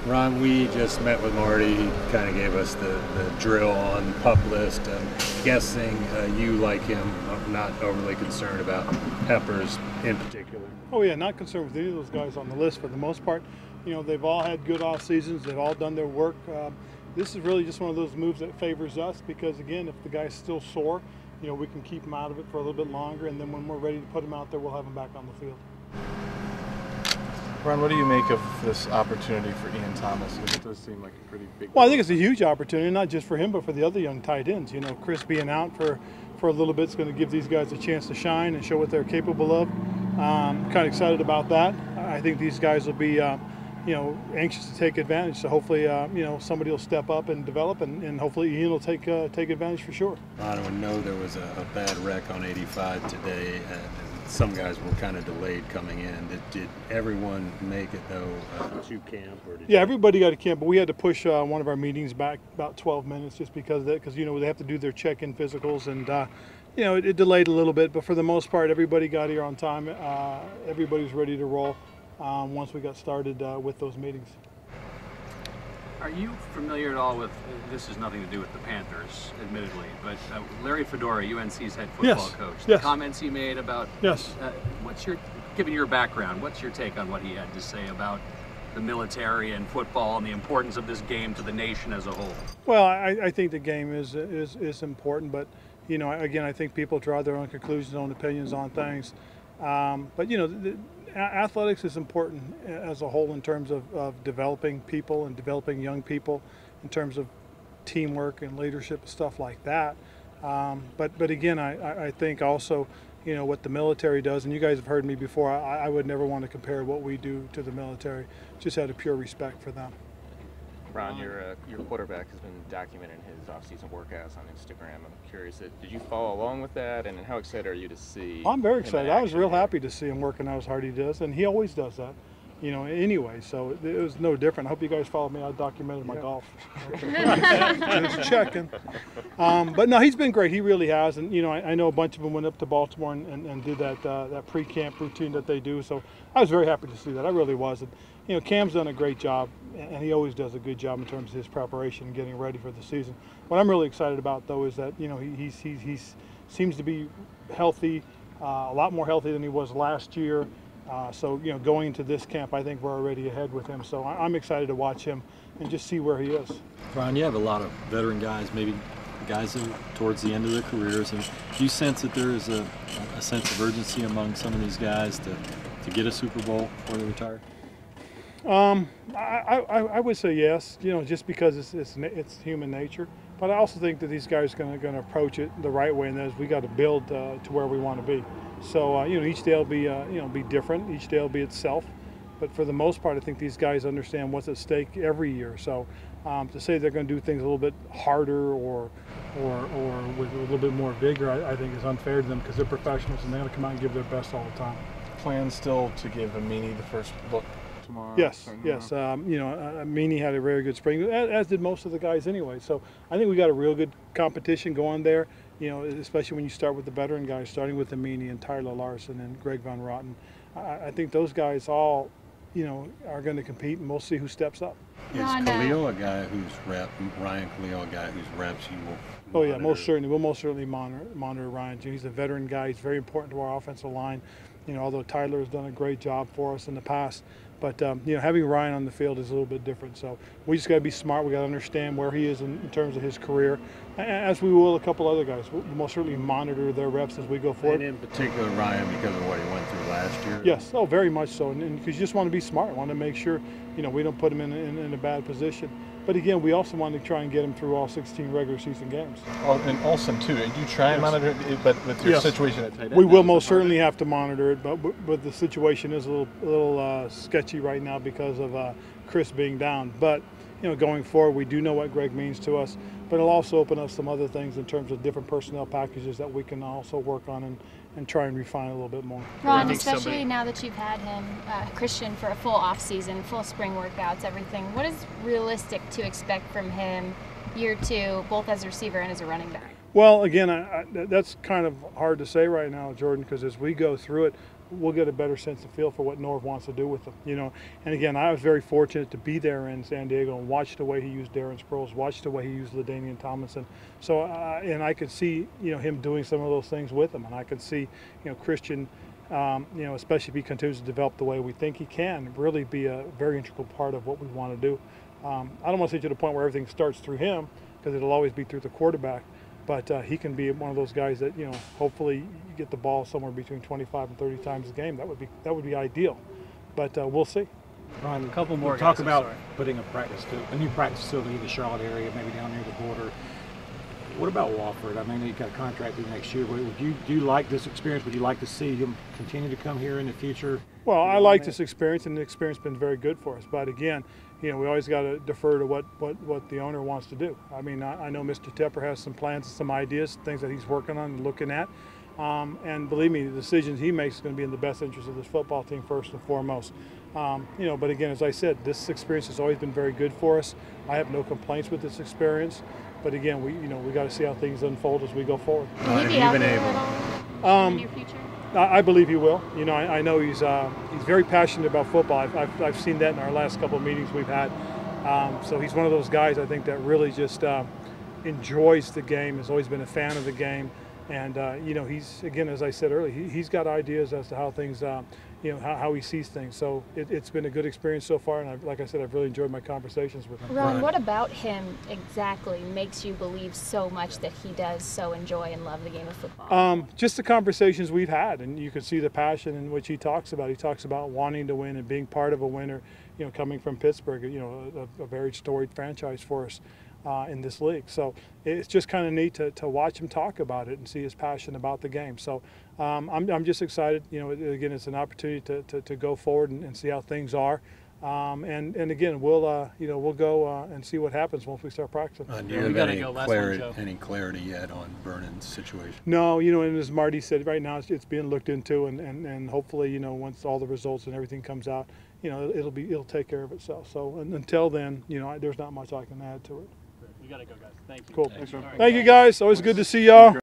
Ron, we just met with Marty. He kind of gave us the drill on pup list. I'm guessing you, like him, are not overly concerned about Peppers in particular. Oh yeah, not concerned with any of those guys on the list for the most part. You know, they've all had good off seasons. They've all done their work. This is really just one of those moves that favors us because, again, if the guy's still sore, you know, we can keep him out of it for a little bit longer, and then when we're ready to put him out there, we'll have him back on the field. Ron, what do you make of this opportunity for Ian Thomas? It does seem like a pretty big. Well, I think it's a huge opportunity, not just for him, but for the other young tight ends. You know, Chris being out for a little bit is going to give these guys a chance to shine and show what they're capable of. Kind of excited about that. I think these guys will be, you know, anxious to take advantage. So hopefully, you know, somebody will step up and develop, and hopefully Ian will take advantage for sure. I don't know. There was a bad wreck on 85 today, and some guys were kind of delayed coming in. Did everyone make it though to camp? Or yeah, everybody got to camp, but we had to push one of our meetings back about 12 minutes just because of that, because you know they have to do their check-in physicals, and you know it delayed a little bit. But for the most part, everybody got here on time. Everybody's ready to roll once we got started with those meetings. Are you familiar at all with, this has nothing to do with the Panthers, admittedly, but Larry Fedora, UNC's head football coach, the comments he made about, given your background, what's your take on what he had to say about the military and football and the importance of this game to the nation as a whole? Well, I think the game is important, but, you know, again, I think people draw their own conclusions, own opinions on things. But, you know, athletics is important as a whole in terms of developing people and developing young people in terms of teamwork and leadership and stuff like that. But again, I think also, you know, what the military does, and you guys have heard me before, I would never want to compare what we do to the military, just out of pure respect for them. Ron, your quarterback has been documenting his off-season workouts on Instagram. I'm curious, did you follow along with that, and how excited are you to see? I'm very excited. I was real happy to see him working out as hard as he does, and he always does that, you know, anyway, so it was no different. I hope you guys followed me. I documented my golf. Just checking. But no, he's been great. He really has, and you know, I know a bunch of them went up to Baltimore and did that pre-camp routine that they do, so I was very happy to see that. I really was. And, you know, Cam's done a great job, and he always does a good job in terms of his preparation and getting ready for the season. What I'm really excited about, though, is that, you know, he seems to be healthy, a lot more healthy than he was last year. So, you know, going into this camp, I think we're already ahead with him. So I'm excited to watch him and just see where he is. Ron, you have a lot of veteran guys, maybe guys that are towards the end of their careers. And do you sense that there is a sense of urgency among some of these guys to get a Super Bowl before they retire? I would say yes, you know, just because it's human nature. But I also think that these guys are going to approach it the right way, and that is we got to build to where we want to be. So you know, each day will be you know, be different. Each day will be itself. But for the most part, I think these guys understand what's at stake every year. So to say they're going to do things a little bit harder or with a little bit more vigor, I think is unfair to them because they're professionals and they're going to come out and give their best all the time. Plan still to give Amini the first look tomorrow? Yes, yes. You know, Amini had a very good spring, as did most of the guys anyway. So I think we got a real good competition going there. You know, especially when you start with the veteran guys, starting with Amini and Tyler Larson and Greg Van Rotten. I think those guys all, you know, are going to compete, and we'll see who steps up. Is Khalil a guy who's Ryan Khalil a guy whose reps you will monitor? Oh yeah, most certainly. We'll most certainly monitor Ryan. He's a veteran guy. He's very important to our offensive line. You know, although Tyler has done a great job for us in the past, but you know, having Ryan on the field is a little bit different. So we just got to be smart. We got to understand where he is in terms of his career, as we will a couple other guys. We'll most certainly monitor their reps as we go forward. And in particular, Ryan, because of what he went through last year. Yes, oh, very much so. And because you just want to be smart, want to make sure, you know, we don't put him in a bad position. But again, we also want to try and get him through all 16 regular season games. Oh, and Olsen too. You try and monitor it, but with your situation at tight end, we will most certainly have to monitor it. But the situation is a little sketchy right now because of Chris being down. But you know, going forward, we do know what Greg means to us. But it'll also open up some other things in terms of different personnel packages that we can also work on and try and refine a little bit more. Ron, especially now that you've had him, Christian, for a full off season, full spring workouts, everything, what is realistic to expect from him year two, both as a receiver and as a running back? Well, again, that's kind of hard to say right now, Jordan, because as we go through it, we'll get a better sense of feel for what Norv wants to do with them. You know, and again, I was very fortunate to be there in San Diego and watch the way he used Darren Sproles, watch the way he used LaDainian Tomlinson. So, and I could see, you know, him doing some of those things with them, and I could see, you know, Christian. You know, especially if he continues to develop the way we think he can, really be a very integral part of what we want to do. I don't want to say to the point where everything starts through him, because it'll always be through the quarterback, but he can be one of those guys that, you know, hopefully you get the ball somewhere between 25 and 30 times a game. That would be ideal, but we'll see. Ron, a couple more. Talk about putting a new practice facility in the Charlotte area, maybe down near the border. What about Wofford? I mean, he's got a contract through next year. Do you like this experience? Would you like to see him continue to come here in the future? Well, I like this experience, and the experience has been very good for us. But again, you know, we always got to defer to what the owner wants to do. I mean, I know Mr. Tepper has some plans, some ideas, things that he's working on and looking at. And believe me, the decisions he makes is going to be in the best interest of this football team first and foremost. You know, but again, as I said, this experience has always been very good for us. I have no complaints with this experience. But again, we got to see how things unfold as we go forward. Will he be out there at all in the near future? I believe he will. You know, I know he's very passionate about football. I've seen that in our last couple of meetings we've had. So he's one of those guys, I think, that really just enjoys the game. Has always been a fan of the game, and you know, he's, again, as I said earlier, he's got ideas as to how things, you know, how he sees things. So it's been a good experience so far, and like I said, I've really enjoyed my conversations with him. Ron, what about him exactly makes you believe so much that he does so enjoy and love the game of football? Just the conversations we've had, and you can see the passion in which he talks about. He talks about wanting to win and being part of a winner, you know, coming from Pittsburgh, you know, a very storied franchise for us in this league. So it's just kind of neat to watch him talk about it and see his passion about the game. So I'm just excited. You know, again, it's an opportunity to go forward and see how things are. And again, we'll go and see what happens once we start practicing. Do you have any clarity yet on Vernon's situation? No, you know, and as Marty said, right now it's being looked into, and hopefully, you know, once all the results and everything comes out, you know, it'll take care of itself. So until then, you know, there's not much I can add to it. We gotta go, guys. Thank you. Cool. Thanks, you guys. Always good to see y'all.